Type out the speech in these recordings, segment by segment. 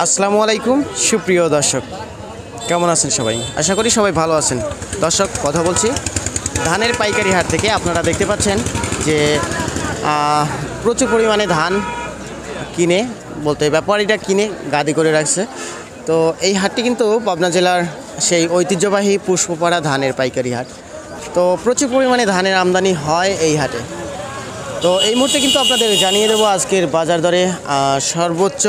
আসসালামু আলাইকুম সুপ্রিয় দর্শক, কেমন আছেন সবাই? আশা করি সবাই ভালো আছেন। দর্শক, কথা বলছি ধানের পাইকারি হাট থেকে। আপনারা দেখতে পাচ্ছেন যে প্রচুর পরিমাণে ধান কিনে, বলতে ব্যাপারীরা কিনে গাদি করে রাখছে। তো এই হাটটি কিন্তু পাবনা জেলার সেই ঐতিহ্যবাহী পুষ্পপাড়া ধানের পাইকারি হাট। তো প্রচুর পরিমাণে ধানের আমদানি হয় এই হাটে। তো এই মুহূর্তে কিন্তু আপনাদের জানিয়ে দেবো আজকের বাজার দরে সর্বোচ্চ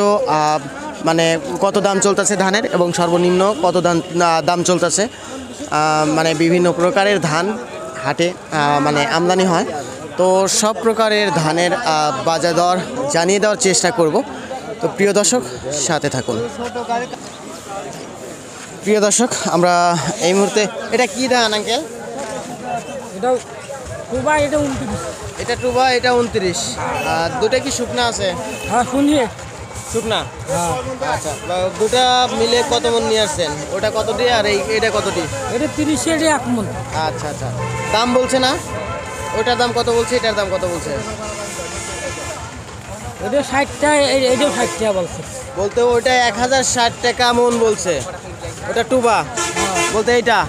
মানে কত দাম চলতেছে ধানের এবং সর্বনিম্ন কত দাম চলতেছে। মানে বিভিন্ন প্রকারের ধান হাটে মানে আমদানি হয়। তো সব প্রকারের ধানের বাজার দর জানিয়ে দেওয়ার চেষ্টা করব। তো প্রিয় দর্শক, সাথে থাকুন। প্রিয় দর্শক, আমরা এই মুহূর্তে, এটা কি ধান আঙ্কেল? এটা টুবা, এটা 29। দুটা কি শুকনা আছে? হ্যাঁ, শুনি শুকনা। আচ্ছা, দুটা মিলে কত মন নিয়ে আসছেন? ওটা কতটি আর এটা কতটি? এটা 30 এর 1 মণ। আচ্ছা আচ্ছা, দাম বলছে না? ওটার দাম কত বলছে, এটার দাম কত বলছে? এটা 60টা, এটাও 60টা বলছে। বলতে ওইটা 1060 টাকা মন বলছে, ওটা টুবা বলতে এইটা।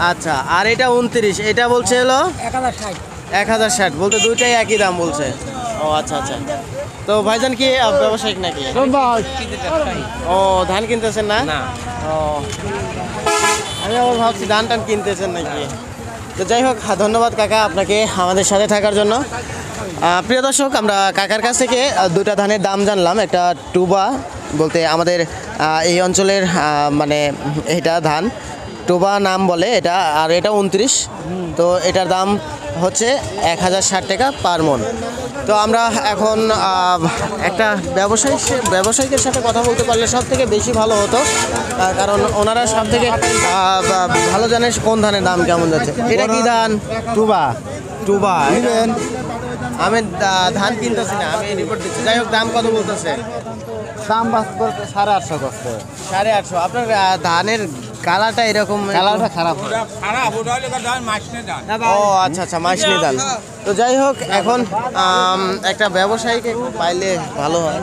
আচ্ছা, আর এটা 29, এটা বলছে হলো 1060। 1060 বলতে দুইটাই একই দাম বলছে। ও আচ্ছা আচ্ছা। তো ভাইজান কি ব্যবসায়িক নাকি? ও, ধান কিনতেছেন না? ও, আমি আবার ভাবছি ধান টান কিনতেছেন নাকি। তো যাই হোক, ধন্যবাদ কাকা আপনাকে আমাদের সাথে থাকার জন্য। প্রিয় দর্শক, আমরা কাকার কাছ থেকে দুটা ধানের দাম জানলাম। একটা টুবা বলতে আমাদের এই অঞ্চলের মানে এটা ধান টুবা নাম বলে এটা, আর এটা 29। তো এটার দাম হচ্ছে 1060 টাকা পার মন। তো আমরা এখন একটা ব্যবসায়ীদের সাথে কথা বলতে পারলে সব থেকে বেশি ভালো হতো, কারণ ওনারা সব থেকে ভালো জানে কোন ধানের দাম কেমন যাচ্ছে। এটা কি ধান? টুবা টুবা। আমি ধান কিনতেছি না, আমি রিপোর্ট দিচ্ছি। যাই হোক, দাম কত বলতেছে? দাম বলতে 850 করছে। 850। আপনার ধানের কালারটা এরকম, কালারটা খারাপ। ও আচ্ছা আচ্ছা, মাসনি ধান। তো যাই হোক, এখন একটা ব্যবসায়ীকে পাইলে ভালো হয়।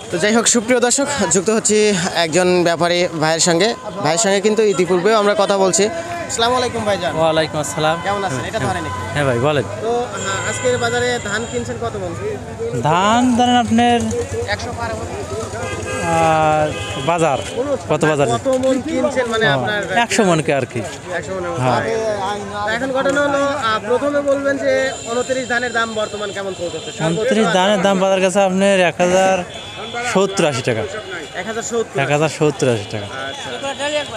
তো যাই হোক, সুপ্রিয় দর্শক, যুক্ত হচ্ছি একজন ব্যাপারী ভাইয়ের সঙ্গে কিন্তু ইতিপূর্বেও আমরা কথা বলছি। আসসালামু আলাইকুম ভাইজান। ওয়ালাইকুম আসসালাম। কেমন আছেন? এটা ধরে নাকি? হ্যাঁ ভাই, বলেন। তো আজকের বাজারে ধান কিনছেন কত মন? ধান ধরেন আপনার 100 পার মন। বাজার কত বাজার? কত মন কিনছেন মানে আপনার? 100 মনকে আর কি। 100 মনের মতো। হ্যাঁ। এখন ঘটনা হলো, প্রথমে বলবেন যে 29 ধানের দাম বর্তমান কেমন চলতেছে? 29 ধানের দাম বাজার কাছে আপনার 1070-80 টাকা। 1070। 1070-80 টাকা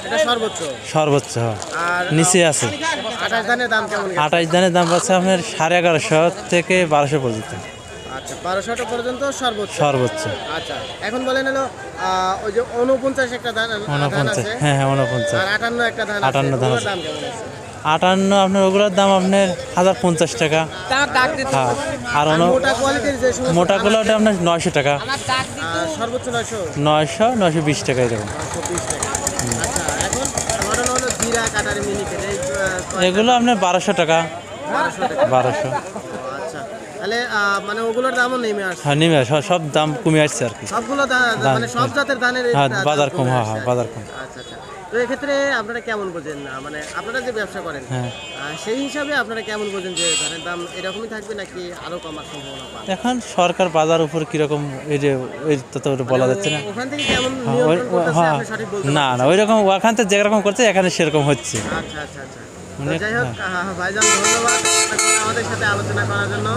এটা সর্বোচ্চ। সর্বোচ্চ। হ্যাঁ। আর নিচে আছে 28 ধানের দাম কেমন গেছে? 28 ধানের দাম পাচ্ছে আপনার 1150 থেকে 1200 পর্যন্ত। আচ্ছা, 1200 টাকা পর্যন্ত সর্বোচ্চ। সর্বোচ্চ। আচ্ছা, এখন বলেন হলো ওই যে 49 একটা ধান 49। আছে, হ্যাঁ হ্যাঁ, 49। আর 58 একটা ধান আছে, 58 ধান ওগুলোর আছে। দাম কেমন আছে? 58 আপনার ওগুলোর দাম আপনার 1050 টাকা। হ্যাঁ। আর মোটা কোয়ালিটির যে সমস্ত মোটাগুলো ওটা আপনার 900 টাকা। সর্বোচ্চ 900। 900-920 টাকা এরকম। 920 টাকা। আচ্ছা, এখন ঘটনা হলো জিরা কাটারি মিনিকেট এগুলো আপনার 1200 টাকা। 1200 টাকা। 1200। আচ্ছা, তাহলে মানে ওগুলোর দামও নেমে আসছে। হ্যাঁ, নেমে সব দাম কমে আসছে আর কি। সবগুলো মানে সব জাতের ধানের হ্যাঁ, দাম বাজার কম। কমে হ্যাঁ আসছে। হ্যাঁ, বাজার কম। আচ্ছা আচ্ছা। তো এক্ষেত্রে আপনারা কেমন বোঝেন না, মানে আপনারা যে ব্যবসা করেন হ্যাঁ। সেই হিসাবে আপনারা কেমন বোঝেন যে ধানের দাম এরকমই থাকবে নাকি আরো কমার সম্ভাবনা পান? এখন সরকার বাজার উপর কিরকম এই যে ওই তো বলা যাচ্ছে না। ওখান থেকে কেমন হ্যাঁ, নিয়ন্ত্রণ করতেছে হ্যাঁ। আপনি সঠিক বলতে না না, ওই রকম ওখান থেকে যেরকম করছে এখানে সেরকম হচ্ছে। আচ্ছা আচ্ছা আচ্ছা। তো যাই হোক, ভাইজান ধন্যবাদ আমাদের সাথে আলোচনা করার জন্য।